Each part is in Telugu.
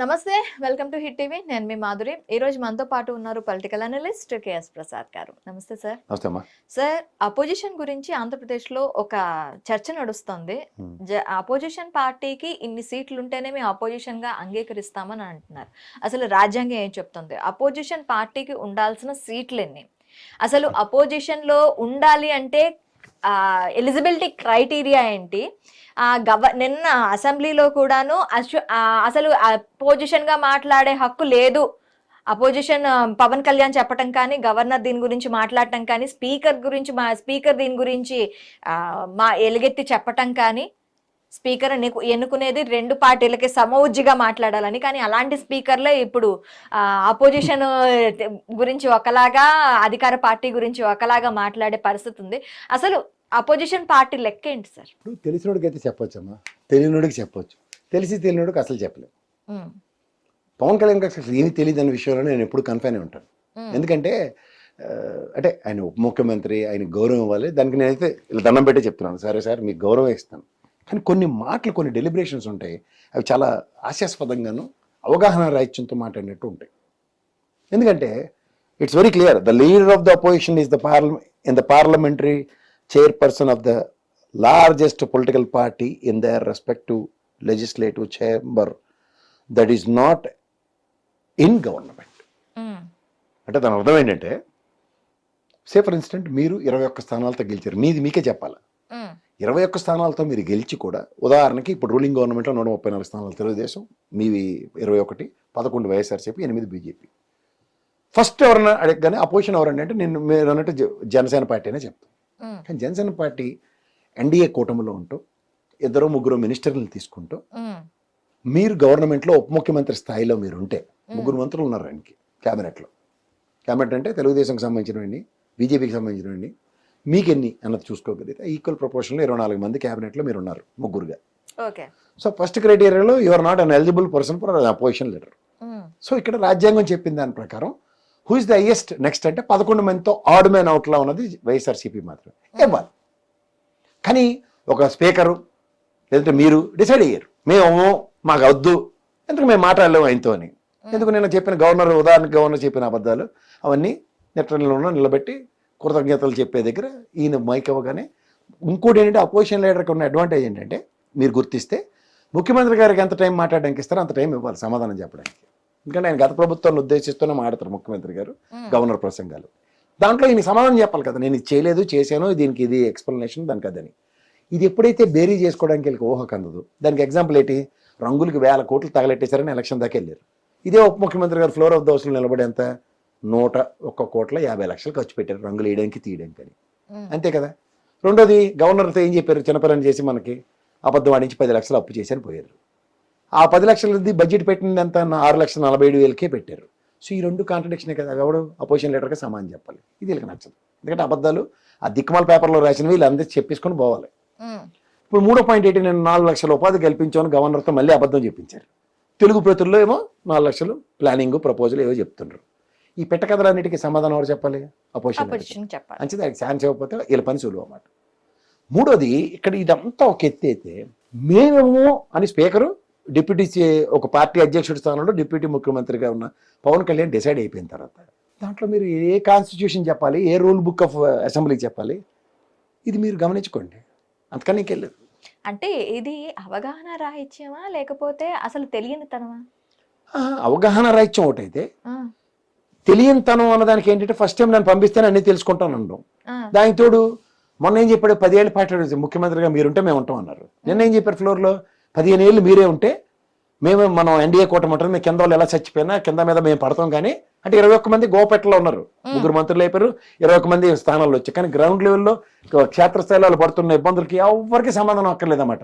నమస్తే, వెల్కమ్ టు హిట్ టీవీ. నేను మీ మాధురి. ఈ రోజు మనతో పాటు ఉన్నారు పొలిటికల్ అనలిస్ట్ కేఎస్ ప్రసాద్ గారు. నమస్తే సార్. నమస్తే అమ్మా. సార్, అపోజిషన్ గురించి ఆంధ్రప్రదేశ్ లో ఒక చర్చ నడుస్తుంది. అపోజిషన్ పార్టీకి ఇన్ని సీట్లు ఉంటేనే మేము అపోజిషన్ గా అంగీకరిస్తామని అంటున్నారు. అసలు రాజ్యాంగం ఏం చెప్తుంది? అపోజిషన్ పార్టీకి ఉండాల్సిన సీట్లు ఎన్ని? అసలు అపోజిషన్ లో ఉండాలి అంటే ఎలిజిబిలిటీ క్రైటీరియా ఏంటి? నిన్న అసెంబ్లీలో కూడాను అసలు అపోజిషన్ గా మాట్లాడే హక్కు లేదు, అపోజిషన్ పవన్ కళ్యాణ్ చెప్పటం కానీ, గవర్నర్ దీని గురించి మాట్లాడటం కానీ, స్పీకర్ దీని గురించి ఎలుగెత్తి చెప్పటం కానీ, స్పీకర్ ఎన్నుకునేది రెండు పార్టీలకి సమవుజ్జిగా మాట్లాడాలని. కానీ అలాంటి స్పీకర్లే ఇప్పుడు అపోజిషన్ గురించి ఒకలాగా, అధికార పార్టీ గురించి ఒకలాగా మాట్లాడే పరిస్థితి ఉంది. అసలు అపోజిషన్ పార్టీ లెక్క ఏంటి సార్? తెలిసినోడికి అయితే చెప్పొచ్చమ్మా, తెలియనోడికి చెప్పొచ్చు. తెలియనోడికి అసలు చెప్పలేము. పవన్ కళ్యాణ్ గారికి అసలు ఏమీ తెలియదు అనే విషయంలో నేను ఎప్పుడు కన్ఫైన్ అయి ఉంటాను. ఎందుకంటే అంటే ఆయన ఉప ముఖ్యమంత్రి, ఆయన గౌరవం ఇవ్వాలి. దానికి నేనైతే ఇలా దండం పెట్టి చెప్తున్నాను, సరే సార్ మీకు గౌరవం ఇస్తాను. కానీ కొన్ని మాటలు, కొన్ని డెలిబరేషన్స్ ఉంటాయి, అవి చాలా హాస్యాస్పదంగాను అవగాహన రాహిత్యంతో మాట్లాడినట్టు ఉంటాయి. ఎందుకంటే it's very clear, the leader of the opposition is the parliamentary chairperson of the largest political party in their respective legislative chamber that is not in government. అంటే దాని అర్థం ఏంటంటే, సే ఫర్ ఇన్స్టెంట్ మీరు 21 స్థానాలతో గెలిచారు, మీకే చెప్పాలి. 21 స్థానాలతో మీరు గెలిచి కూడా, ఉదాహరణకి ఇప్పుడు రూలింగ్ గవర్నమెంట్లో 134 స్థానాలు తెలుగుదేశం, మీవి 21, 11 వైఎస్ఆర్సీపీ, 8 బీజేపీ. ఫస్ట్ ఎవరన్నా అడగగానే అపోజిషన్ ఎవరండి అంటే నేను మీరు అన్నట్టు జనసేన పార్టీ అనే చెప్తాను. కానీ జనసేన పార్టీ ఎన్డీఏ కూటమిలో ఉంటూ 2-3 మినిస్టర్లు తీసుకుంటూ, మీరు గవర్నమెంట్లో ఉప ముఖ్యమంత్రి స్థాయిలో మీరు ఉంటే, 3 మంత్రులు ఉన్నారు ఆయనకి క్యాబినెట్లో. క్యాబినెట్ అంటే తెలుగుదేశంకి సంబంధించినవన్నీ, బీజేపీకి సంబంధించినవన్నీ, మీకెన్ని అన్నది చూసుకోగలిగితే ఈక్వల్ ప్రపోర్షన్లో 24 మంది క్యాబినెట్లో మీరు ఉన్నారు, ముగ్గురుగా. సో ఫస్ట్ క్రైటీరియాలో you are not an eligible person for opposition leader. So ఇక్కడ రాజ్యాంగం చెప్పిన దాని ప్రకారం who is the highest next అంటే 11 మందితో ఆడ్ మ్యాన్ అవుట్లా ఉన్నది వైఎస్ఆర్సీపీ మాత్రమే ఇవ్వాలి. కానీ ఒక స్పీకరు లేదంటే మీరు డిసైడ్ అయ్యారు, మేము మాకు వద్దు, ఎందుకు మేము మాట్లాడలేము ఆయనతో అని. ఎందుకు నేను చెప్పిన ఉదాహరణకు గవర్నర్ చెప్పిన అబద్ధాలు అవన్నీ నెట్లలో నిలబెట్టి కృతజ్ఞతలు చెప్పే దగ్గర ఈయన మైక్ ఇవ్వగానే. ఇంకోటి ఏంటంటే, అపోజిషన్ లీడర్కి ఉన్న అడ్వాంటేజ్ ఏంటంటే, మీరు గుర్తిస్తే ముఖ్యమంత్రి గారికి ఎంత టైం మాట్లాడడానికి ఇస్తారో అంత టైం ఇవ్వాలి సమాధానం చెప్పడానికి. ఎందుకంటే ఆయన గత ప్రభుత్వాన్ని ఉద్దేశిస్తూనే మాట్లాడతారు ముఖ్యమంత్రి గారు గవర్నర్ ప్రసంగాలు. దాంట్లో ఈయన సమాధానం చెప్పాలి కదా, నేను ఇది చేయలేదు, చేశాను, దీనికి ఇది ఎక్స్ప్లెనేషన్, దానికి అదని. ఇది ఎప్పుడైతే బేరీ చేసుకోవడానికి వీళ్ళకి ఊహకు అందదు. దానికి ఎగ్జాంపుల్ ఏంటి, రంగులకి 1000 కోట్లు తగలెట్టేశారని ఎలక్షన్ దాకా వెళ్ళారు. ఇదే ఉప ముఖ్యమంత్రి గారు ఫ్లోర్ ఆఫ్ ద హౌస్లో నిలబడి ఎంత 101,50,00,000 ఖర్చు పెట్టారు రంగులు వేయడానికి తీయడానికి అని. అంతే కదా. రెండోది, గవర్నర్తో ఏం చెప్పారు, చిన్నపిల్లని చేసి మనకి అబద్ధం ఆడించి 10 లక్షలు అప్పు చేసి అని పోయారు. ఆ 10 లక్షలది బడ్జెట్ పెట్టింది ఎంత, 6,47,000 పెట్టారు. సో ఈ రెండు కాంట్రడిక్షనే కదా. ఎవడు అపోజిషన్ లీడర్గా సమానం చెప్పాలి. ఇది వీళ్ళకి నచ్చదు. ఎందుకంటే అబద్ధాలు ఆ దిక్కుమాల పేపర్లో రాసినవి వీళ్ళందరూ చెప్పేసుకొని పోవాలి. ఇప్పుడు 3వ పాయింట్ ఏంటి, నేను 4 లక్షల ఉపాధి కల్పించాను గవర్నర్తో మళ్ళీ అబద్ధం చెప్పించారు. తెలుగు ప్రతుల్లో ఏమో 4 లక్షలు ప్లానింగ్ ప్రపోజల్ ఏవో చెప్తుండ్రు. ఈ పెట్ట కథలన్నిటికీ సమాధానం ఎవరు చెప్పాలి? అపోజిషన్ చెప్పాలి. అంతే, దానికి ఛాన్స్ ఇవ్వకపోతే వీళ్ళ పని సులువు అన్నమాట. మూడోది, ఇక్కడ ఇదంతా ఒక ఎత్తి అయితే, మేమేమో అని స్పీకరు డిప్యూటీ ఒక పార్టీ అధ్యక్షుడి స్థానంలో డిప్యూటీ ముఖ్యమంత్రిగా ఉన్న పవన్ కళ్యాణ్ డిసైడ్ అయిపోయిన తర్వాత దాంట్లో మీరు ఏ కాన్స్టిట్యూషన్ చెప్పాలి, ఏ రూల్ బుక్ ఆఫ్ అసెంబ్లీకి చెప్పాలి, ఇది మీరు గమనించుకోండి. అంతకని ఇంకెళ్ళదు. అంటే ఇది అవగాహన రాహిత్యమా లేకపోతే అసలు తెలియనితనమా? అవగాహన రాహిత్యం ఒకటైతే, తెలియనితనం అన్నదానికి ఏంటంటే ఫస్ట్ టైం నేను పంపిస్తేనే అన్ని తెలుసుకుంటాను అనడం. దానికి తోడు మొన్న ఏం చెప్పాడు, 10 ఏళ్ళు పార్టీ ముఖ్యమంత్రిగా మీరుంటే మేము ఉంటాం అన్నారు. నిన్న ఏం చెప్పారు ఫ్లోర్లో, 15 ఏళ్ళు మీరే ఉంటే మనం ఎన్డీఏ కూటమి ఉంటుంది, మేము కింద వాళ్ళు ఎలా చచ్చిపోయినా కింద మీద మేము పడతాం. కానీ అంటే 21 మంది గోపెట్టలో ఉన్నారు, 3 మంత్రులు అయిపోయారు, 21 మంది స్థానాల్లో వచ్చాయి. కానీ గ్రౌండ్ లెవెల్లో క్షేత్రస్థాయిలో వాళ్ళు పడుతున్న ఇబ్బందులకి ఎవరికి సమాధానం అక్కర్లేదన్నమాట.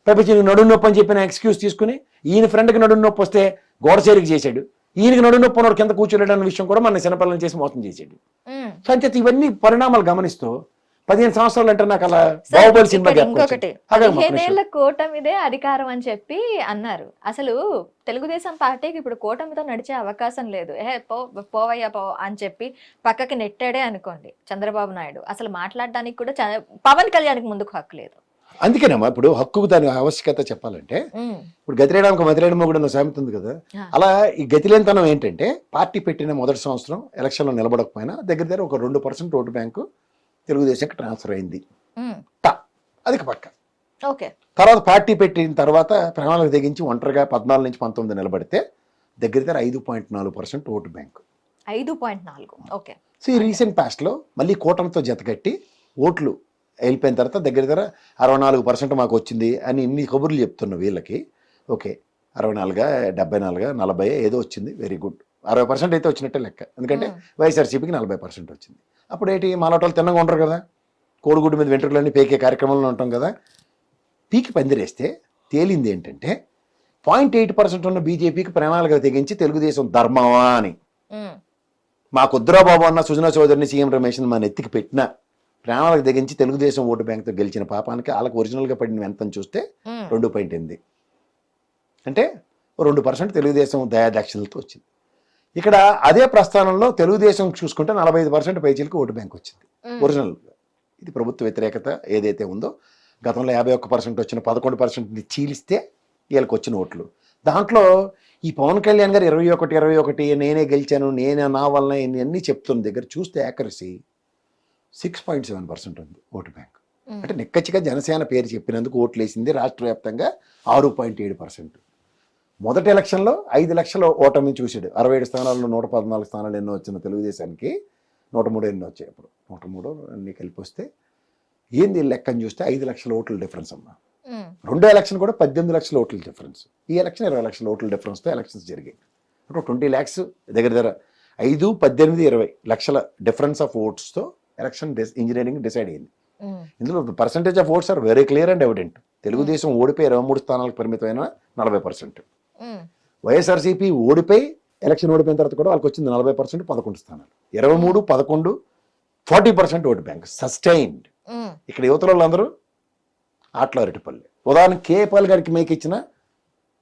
పైపించి నడుము నొప్పి అని చెప్పిన ఎక్స్క్యూజ్ తీసుకుని ఈయన ఫ్రెండ్కి నడుము నొప్పి వస్తే గోడ చేరికి చేశాడు, ఈయనకి నడుము నొప్పి ఉన్నవాడు కింద కూర్చోలేడు అన్న విషయం కూడా మన చిన్నపిల్లలు చేసి మోసం చేశాడు. సో అంతే ఇవన్నీ పరిణామాలు గమనిస్తూ 15 సంవత్సరాలు అంటే నాకు అలా బాహుబలి సినిమా. ఇంకొకటి, 15 ఏళ్ల కూటమిదే అధికారం అని చెప్పి అన్నారు. అసలు తెలుగుదేశం పార్టీకి ఇప్పుడు కూటమితో నడిచే అవకాశం లేదు, పోవయ్యా పో అని చెప్పి పక్కకి నెట్టాడే అనుకోండి చంద్రబాబు నాయుడు. అసలు మాట్లాడడానికి కూడా పవన్ కళ్యాణ్కి ముందుకు హక్కు లేదు. అందుకేనమ్మా ఇప్పుడు హక్కుకు దాని ఆవశ్యకత చెప్పాలంటే ఇప్పుడు గతిరేయడానికి మతిరేయడమో కూడా నా సామెత ఉంది కదా. అలా ఈ గతిలేనితనం ఏంటంటే పార్టీ పెట్టిన మొదటి సంవత్సరం ఎలక్షన్లో నిలబడకపోయినా దగ్గర ఒక 2% ఓటు బ్యాంకు తెలుగుదేశంకి ట్రాన్స్ఫర్ అయింది. అది పక్క. ఓకే. తర్వాత పార్టీ పెట్టిన తర్వాత ప్రణాళిక తెగించి ఒంటరిగా 14 నుంచి 19 నిలబడితే దగ్గర 5.4% ఓటు బ్యాంకు. 5.4. ఓకే. సో ఈ రీసెంట్ పాస్ట్లో మళ్ళీ కూటమితో జతకట్టి ఓట్లు వెళ్ళిపోయిన తర్వాత దగ్గర 64% మాకు వచ్చింది అని ఇన్ని కబుర్లు చెప్తున్న వీళ్ళకి ఓకే 64, 74, 40 ఏదో వచ్చింది, వెరీ గుడ్. 60% అయితే వచ్చినట్టే లెక్క. ఎందుకంటే వైఎస్ఆర్సీపీకి 40% వచ్చింది. అప్పుడు ఏంటి మాలాటోళ్ళు తిన్నగా ఉంటారు కదా, కోడిగుడ్డు మీద వెంట్రుకలన్నీ పేకే కార్యక్రమంలో ఉంటాం కదా. పీకి పందిరేస్తే తేలింది ఏంటంటే 0.8% ఉన్న బీజేపీకి ప్రణాళిక తెగించి తెలుగుదేశం ధర్మమా అని మా కుద్రాబాబు అన్న సుజనా చౌదరిని సీఎం రమేష్ని మన ఎత్తికి పెట్టిన ప్రణాళిక తెగించి తెలుగుదేశం ఓటు బ్యాంక్తో గెలిచిన పాపానికి వాళ్ళకి ఒరిజినల్గా పడిన ఎంతని చూస్తే 2.8 అంటే 2% తెలుగుదేశం దయాదాక్షిణ్యాలతో వచ్చింది. ఇక్కడ అదే ప్రస్థానంలో తెలుగుదేశం చూసుకుంటే 45% పైచీలకు ఓటు బ్యాంక్ వచ్చింది ఒరిజినల్. ఇది ప్రభుత్వ వ్యతిరేకత ఏదైతే ఉందో గతంలో 51% వచ్చిన 11% చీలిస్తే వీళ్ళకి వచ్చిన ఓట్లు. దాంట్లో ఈ పవన్ కళ్యాణ్ గారు 21 నేనే గెలిచాను, నేనే నా వలన ఇవన్నీ చెప్తున్న దగ్గర చూస్తే యాక్యురసీ 6.7% ఉంది ఓటు బ్యాంక్. అంటే నిక్కచ్చిగా జనసేన పేరు చెప్పినందుకు ఓట్లు వేసింది రాష్ట్ర వ్యాప్తంగా 6.7%. మొదటి ఎలక్షన్లో 5 లక్షల ఓటమిని చూసాడు. 67 స్థానాల్లో 114 స్థానాలు ఎన్నో వచ్చిన తెలుగుదేశానికి 103 ఎన్నో వచ్చాయి. అప్పుడు 103 అన్ని కలిపి వస్తే ఏంది లెక్కని చూస్తే 5 లక్షల ఓట్ల డిఫరెన్స్ అమ్మా. రెండో ఎలక్షన్ కూడా 18 లక్షల ఓట్ల డిఫరెన్స్. ఈ ఎలక్షన్ 20 లక్షల ఓట్ల డిఫరెన్స్తో ఎలక్షన్స్ జరిగాయి. అంటే 20 lakhs దగ్గర 5, 18, 20 లక్షల డిఫరెన్స్ ఆఫ్ ఓట్స్తో ఎలక్షన్ ఇంజనీరింగ్ డిసైడ్ అయింది. ఇందులో percentage of votes are very clear and evident. Telugu Desam ఓడిపోయి 23 స్థానాలకు పరిమితమైన 40%. వైఎస్ఆర్సీపీ ఓడిపోయి ఎలక్షన్ ఓడిపోయిన తర్వాత కూడా వాళ్ళకి వచ్చింది 40%, 11 స్థానాలు. 23, 11, 40% ఓటు బ్యాంక్ సస్టైన్డ్. ఇక్కడ యువతల వాళ్ళందరూ ఆటలో అరటిపల్లి. ఉదాహరణకి కేపాల్ గారికి మేక్ ఇచ్చిన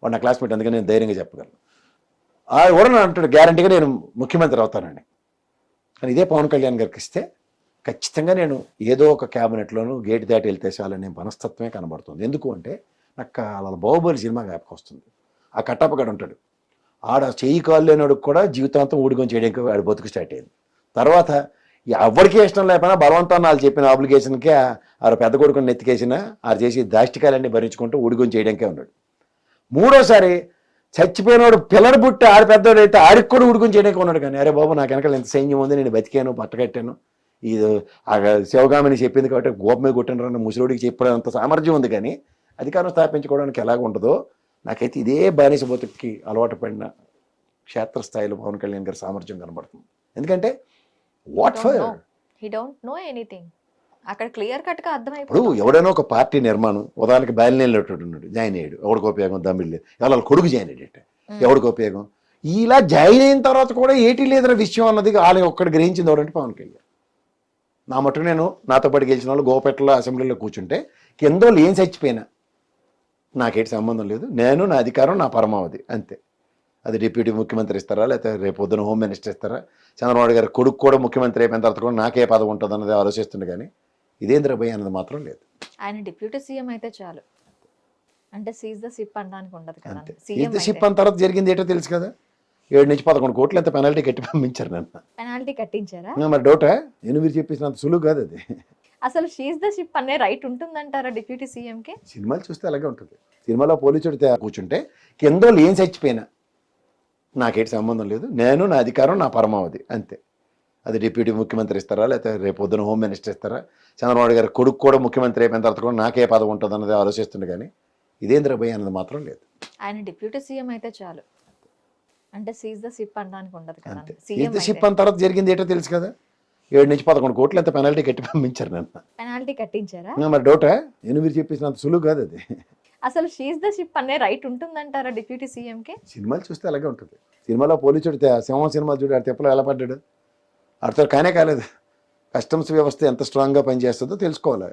వాడు నా క్లాస్మేట్, అందుకని నేను ధైర్యంగా చెప్పగలను. ఎవడన్నా అంటాడు గ్యారంటీగా నేను ముఖ్యమంత్రి అవుతానని. కానీ ఇదే పవన్ కళ్యాణ్ గారికి ఇస్తే ఖచ్చితంగా నేను ఏదో ఒక క్యాబినెట్లోనూ గేట్ దాటి వెళ్తే చాలనే మనస్తత్వమే కనబడుతుంది. ఎందుకు అంటే నాకు వాళ్ళ బాహుబలి సినిమా జ్ఞాపకం వస్తుంది. ఆ కట్టప్పగాడు ఉంటాడు, ఆడ చెయ్యి కాళ్ళు లేనివాడికి కూడా జీవితాంతం ఊడికొని చేయడానికి వాడి బతుకు స్టార్ట్ అయింది. తర్వాత ఎవరికి ఇష్టం లేకపోయినా బలవంతాన్ని వాళ్ళు చెప్పిన ఆబ్లిగేషన్కే ఆ పెద్ద కొడుకుని నెత్తికేసిన ఆ చేసి దాష్టికాలన్నీ భరించుకుంటూ ఊడికొని చేయడానికే ఉన్నాడు. మూడోసారి చచ్చిపోయినవాడు పిల్లడు పుట్టి ఆడ పెద్దవాడు అయితే ఆడికి కూడా ఊడుకొని చేయడానికి ఉన్నాడు. కానీ అరే బాబు నాకు వెనకాల ఎంత సైన్యం ఉంది, నేను బతికాను, పట్టకట్టాను, ఇది ఆ శివగామిని చెప్పింది కాబట్టి గోపమే కొట్టిన ముసలుడికి చెప్పడంత సామర్థ్యం ఉంది. కానీ అధికారం స్థాపించుకోవడానికి ఎలాగ ఉండదో నాకైతే ఇదే బానిస బతుక్కి అలవాటు పడిన క్షేత్రస్థాయిలో పవన్ కళ్యాణ్ గారి సామర్థ్యం కనబడుతుంది. ఎందుకంటే what for he don't know anything. అక్కడ క్లియర్ కట్ గా ఇప్పుడు అర్థమైపోతుంది. ఎవడైనా ఒక పార్టీ నిర్మాణం ఉదాహరణకి బయలుదేరేటోడు ఉన్నాడు, జాయిన్ అయ్యాడు, ఎవడికి ఉపయోగం దమ్మిళ్ళు వాళ్ళ కొడుకు జాయిన్ అయ్యేట ఎవడికి ఉపయోగం. ఇలా జాయిన్ అయిన తర్వాత కూడా ఏటీ లేదన్న విషయం అన్నది వాళ్ళని ఒక్కటి గ్రహించింది ఎవడంటే పవన్ కళ్యాణ్. నా మటుకు నేను నాతో పాటు గెలిచిన వాళ్ళు గోపేటలో అసెంబ్లీలో కూర్చుంటే కింద వాళ్ళు ఏం చచ్చిపోయినా నాకేటి సంబంధం లేదు, నేను నా అధికారం నా పరమావధి అంతే. అది డిప్యూటీ ముఖ్యమంత్రి ఇస్తారా లేకపోతే రేపు పొద్దున హోమ్ మినిస్టర్ ఇస్తారా, చంద్రబాబు గారి కొడుకు కూడా ముఖ్యమంత్రి అయిపోయిన తర్వాత కూడా నాకే పదవి ఉంటుంది అన్నది ఆలోచిస్తుంది. కానీ ఇదేంద్ర భయ్ అన్నది మాత్రం లేదు. ఆయన డిప్యూటీ సీఎం అయితే చాలు, అంటే సీజ్ ద సిప్ అనడానికి ఉండదు కదా. అంతే. సీజ్ ద సిప్ అన్న తర్వాత జరిగింది ఏంటో తెలుసు కదా, 7 నుంచి 11 కోట్లు ఎంత పెనాల్టీ కట్టి పంపించారు నన్ను. పెనాల్టీ కట్టించారా? మరి డౌటా? నేను మీరు చెప్పేసినంత సులువు కాదు అది. అసలు షీజ్ ద షిప్ అనే రైట్ ఉంటుందంటారా డిప్యూటీ సీఎం కి? సినిమాలు చూస్తే అలాగే ఉంటుంది. సినిమాలో పోలీసుడు కూర్చుంటే కింద వాళ్ళు ఏం చచ్చిపోయినా నాకేటి సంబంధం లేదు, నేను నా అధికారం నా పరమావధి అంతే. అది డిప్యూటీ ముఖ్యమంత్రి ఇస్తారా లేకపోతే రేపు పొద్దున హోమ్ మినిస్టర్ ఇస్తారా, చంద్రబాబు గారి కొడుకు కూడా ముఖ్యమంత్రి అయిపోయిన తర్వాత కూడా నాకే పదవి ఉంటుంది అన్నది ఆలోచిస్తుంది. కానీ ఇదేంద్ర భయ్ అన్నది మాత్రం లేదు. ఆయన డిప్యూటీ సీఎం అయితే చాలు, అంటే సీజ్ ద సిప్ అనడానికి ఉండదు కదా. అంతే. సీజ్ ద సిప్ అన్న తర్వాత జరిగింది ఏంటో తెలుసు కదా, 7 నుంచి 11 కోట్లు ఎంత పెనాల్టీ కట్టి పంపించారు నన్ను. పెనాల్టీ కట్టించారా? మరి డౌటా? నేను మీరు చెప్పేసినంత సులువు కాదు అది. అసలు షీజ్ ద షిప్ అనే రైట్ ఉంటుందంటారా డిప్యూటీ సీఎం కి? సినిమాలు చూస్తే అలాగే ఉంటుంది. సినిమాలో పోలీసుడు సింహం సినిమాలు చూడు, ఆడ తెప్పలో ఎలా పడ్డాడు, ఆడితో కానే కాలేదు. కస్టమ్స్ వ్యవస్థ ఎంత స్ట్రాంగ్గా పనిచేస్తుందో తెలుసుకోవాలి.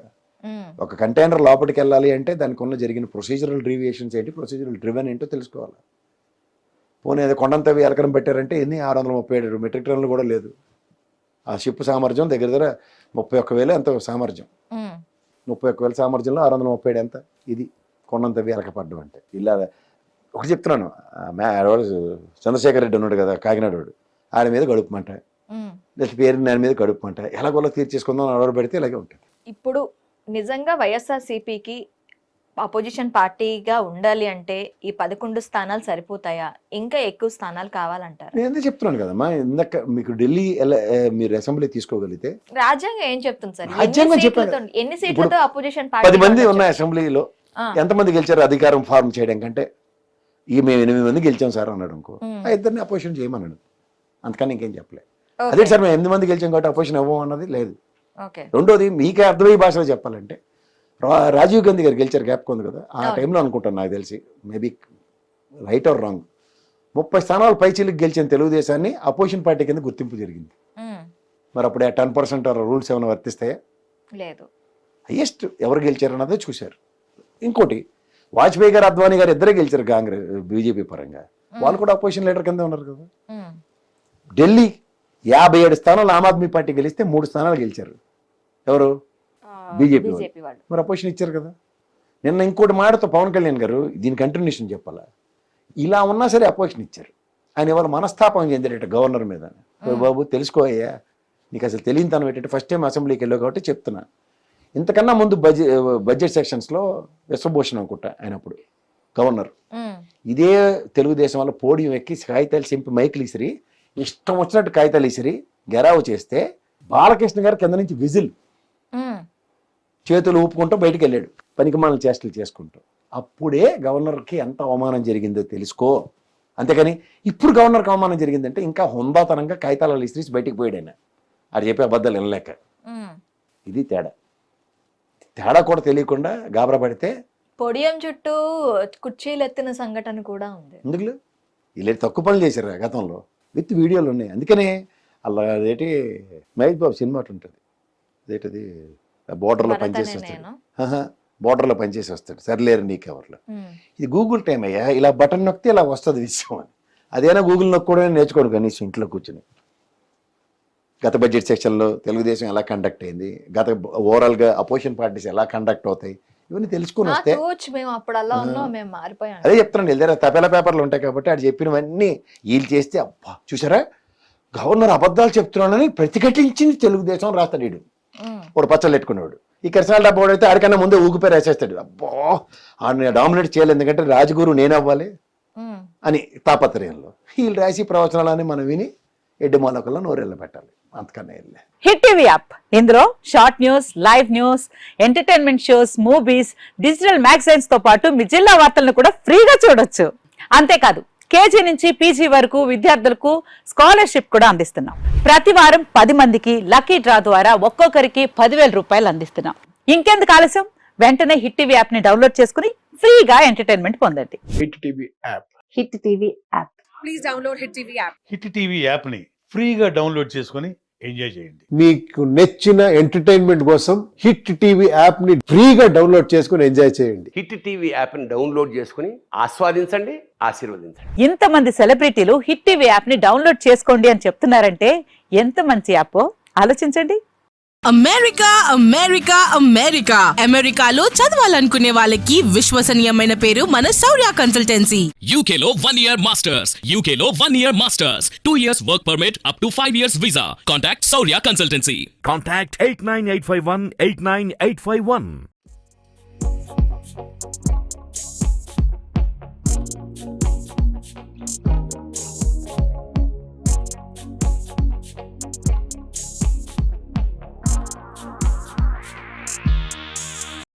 ఒక కంటైనర్ లోపలికి వెళ్ళాలి అంటే దానికి ఉన్న జరిగిన ప్రొసీజరల్ డీవియేషన్స్ ఏంటి, ప్రొసీజరల్ డ్రివెన్ ఏంటో తెలుసుకోవాలి. పోనీ అది కొండంతవి ఎలకరం పెట్టారంటే ఎన్ని 637 మెట్రిక్ టన్నులు కూడా లేదు. ఆ షిప్ సామర్థ్యం దగ్గర 31,000 ఎంతో సామర్థ్యం. 31,000 సామర్థ్యంలో 637 ఎంత ఇది కొండంత వెనకపడ్డం అంటే ఇలా ఒకటి చెప్తున్నాను. ఎవరు చంద్రశేఖర్ రెడ్డి ఉన్నాడు కదా కాకినాడ వాడు, ఆడ మీద గడుపుమంట, లేకపోతే పేరు దాని మీద గడుపుమంట, ఎలాగోలా తీర్చేసుకుందాం అడవరు పెడితే ఇలాగే ఉంటుంది. ఇప్పుడు నిజంగా వైఎస్ఆర్సీపీకి అపోజిషన్ పార్టీగా ఉండాలి అంటే ఈ 11 స్థానాలు సరిపోతాయా, ఇంకా ఎక్కువ స్థానాలు కావాలంటారు? నేను ఎందుకు చెప్తున్నాను కదమ్మా, ఇందాక మీకు ఢిల్లీ మీరు అసెంబ్లీ తీసుకోగలిగితే రాజ్యాంగం ఏం చెప్తుంది సార్? రాజ్యాంగం ఎన్ని సీట్లతో అపోజిషన్ 10 మంది ఉన్నాయి అసెంబ్లీలో, ఎంతమంది గెలిచారు అధికారం ఫార్మ్ చేయడం కంటే, ఇక మేము 8 మంది గెలిచాం సార్ అన్నాడు అనుకో, ఆ ఇద్దరిని అపోజిషన్ చేయమన్నాడు, అంతకని ఇంకేం చెప్పలేదు. అదే సార్ మేము 8 మంది గెలిచాం కాబట్టి అపోజిషన్ ఇవ్వం అన్నది లేదు. రెండోది మీకే అర్థమయ్యే భాషలో చెప్పాలంటే, రాజీవ్ గాంధీ గారు గెలిచారు, గ్యాప్ ఉంది కదా ఆ టైంలో అనుకుంటాను, నాకు తెలిసి మేబీ రైట్ ఆర్ రాంగ్, 30 స్థానాలు పైచీలకు గెలిచిన తెలుగుదేశాన్ని అపోజిషన్ పార్టీ కింద గుర్తింపు జరిగింది. మరి అప్పుడు 10% రూల్స్ ఏమైనా వర్తిస్తాయా? లేదు. హైయెస్ట్ ఎవరు గెలిచారు అన్నదే చూశారు. ఇంకోటి వాజ్పేయి గారు అద్వానీ గారు ఇద్దరే గెలిచారు కాంగ్రెస్ బీజేపీ పరంగా, వాళ్ళు కూడా అపోజిషన్ లీడర్ కింద ఉన్నారు కదా. ఢిల్లీ 57 స్థానాలు ఆమ్ ఆద్మీ పార్టీ గెలిస్తే 3 స్థానాలు గెలిచారు ఎవరు? బీజేపీ వాళ్ళు. మరి అపోజిషన్ ఇచ్చారు కదా. నిన్న ఇంకోటి మాటతో పవన్ కళ్యాణ్ గారు దీని కంటిన్యూషన్ చెప్పాలా, ఇలా ఉన్నా సరే అపోజిషన్ ఇచ్చారు. ఆయన ఇవాళ మనస్తాపం చెందారట గవర్నర్ మీద. బాబు తెలుసుకోయ్యా, నీకు అసలు తెలియని తనం ఏంటంటే ఫస్ట్ టైం అసెంబ్లీకి వెళ్ళావు కాబట్టి చెప్తున్నా. ఇంతకన్నా ముందు బడ్జెట్ సెక్షన్స్లో విశ్వభూషణ్ అనుకుంటా ఆయనప్పుడు గవర్నర్, ఇదే తెలుగుదేశం వల్ల పోడియం ఎక్కి కాగితాలు చింపి మైకులు ఇసిరి ఇష్టం వచ్చినట్టు కాగితాలు ఇసిరి గెరావు చేస్తే బాలకృష్ణ గారు కింద నుంచి విజిల్ చేతులు ఊపుకుంటూ బయటికి వెళ్ళాడు, పనికిమాలిన చేష్టలు చేసుకుంటూ. అప్పుడే గవర్నర్కి ఎంత అవమానం జరిగిందో తెలుసుకో. అంతేకాని ఇప్పుడు గవర్నర్కి అవమానం జరిగిందంటే ఇంకా హుందాతనంగా కాగితాలు ఇసిరి బయటికి పోయాడు ఆయన, అది చెప్పే అబద్ధాలు వినలేక. ఇది తేడా కూడా తెలియకుండా గాబరా పడితే పొడియం చుట్టూ కుర్చీలు ఎత్తిన సంఘటన కూడా ఉంది. ఎందుకు ఇలా తక్కువ పనులు చేశారు గతంలో, విత్ వీడియోలు ఉన్నాయి. అందుకనే అలా అదేంటి మహేష్ బాబు సినిమా ఉంటుంది, అదేంటిది బోర్డర్లో పనిచేసి వస్తాడు, బోర్డర్లో పనిచేసి వస్తాడు, సరిలేరు నీకెవర్లో. ఇది గూగుల్ టైం అయ్యా, ఇలా బటన్ నొక్కితే ఇలా వస్తుంది విషయం అని. అదేనా గూగుల్ నొక్కడం నేర్చుకోడు కనీసం ఇంట్లో కూర్చొని. గత బడ్జెట్ సెక్షన్లో తెలుగుదేశం ఎలా కండక్ట్ అయింది, గత ఓవరాల్గా అపోజిషన్ పార్టీస్ ఎలా కండక్ట్ అవుతాయి, ఇవన్నీ తెలుసుకుని వస్తే అదే చెప్తున్నాను. వెళ్ళారా తపేలా పేపర్లు ఉంటాయి కాబట్టి ఆడు చెప్పినవన్నీ వీళ్ళు చేస్తే అబ్బా చూసారా గవర్నర్ అబద్ధాలు చెప్తున్నాడని ప్రతిఘటించింది తెలుగుదేశం రాస్తాడు వీడు, వాడు పచ్చళ్ళు పెట్టుకునేవాడు. ఈ కిరసనాల డబ్బా అయితే ఆడికన్నా ముందే ఊగిపోయి రాసేస్తాడు, అబ్బా ఆడిని డామినేట్ చేయాలి ఎందుకంటే రాజగురు నేను అవ్వాలి అని తాపత్రయంలో. వీళ్ళు రాసి ప్రవచనాలని మనం విని ఎడ్డు మొలకల్లో నోరెళ్ళ పెట్టాలి, అంతకన్నా వెళ్ళే. హిట్ టీవీ యాప్, ఇందులో short news, live news, entertainment shows, movies, digital magazines తో పాటు మీ జిల్లా వార్తలను కూడా ఫ్రీగా చూడొచ్చు. అంతేకాదు కేజీ నుంచి పీజీ వరకు విద్యార్థులకు స్కాలర్షిప్ కూడా అందిస్తున్నాం. ప్రతి వారం 10 మందికి లక్కీ డ్రా ద్వారా ఒక్కొక్కరికి 10,000 రూపాయలు అందిస్తున్నాం. ఇంకెందుకు ఆలస్యం, వెంటనే హిట్ టీవీ యాప్ ని డౌన్లోడ్ చేసుకుని ఫ్రీగా ఎంటర్టైన్మెంట్ పొందండి. Hit TV app, hit TV app, please download hit TV app. Hit TV app ని ఫ్రీగా డౌన్లోడ్ చేసుకొని ఎంజాయ్ చేయండి. మీకు నచ్చిన ఎంటర్టైన్మెంట్ కోసం హిట్ టీవీ యాప్ ని ఫ్రీగా డౌన్లోడ్ చేసుకుని ఎంజాయ్ చేయండి. హిట్ టీవీ యాప్ ని డౌన్లోడ్ చేసుకుని ఆస్వాదించండి, ఆశీర్వదించండి. ఇంతమంది సెలబ్రిటీలు హిట్ టీవీ యాప్ ని డౌన్లోడ్ చేసుకోండి అని చెప్తున్నారంటే ఎంత మంచి యాప్ ఆలోచించండి. అమెరికా అమెరికా అమెరికా అమెరికాలో చదవాలనుకునే వాళ్ళకి విశ్వసనీయమైన పేరు మన శౌర్య కన్సల్టెన్సీ. UK లో 1 year masters, UK లో 1 year masters, 2 years work permit up to 5 years visa. Contact Saurya Consultancy. Contact 89851 89851.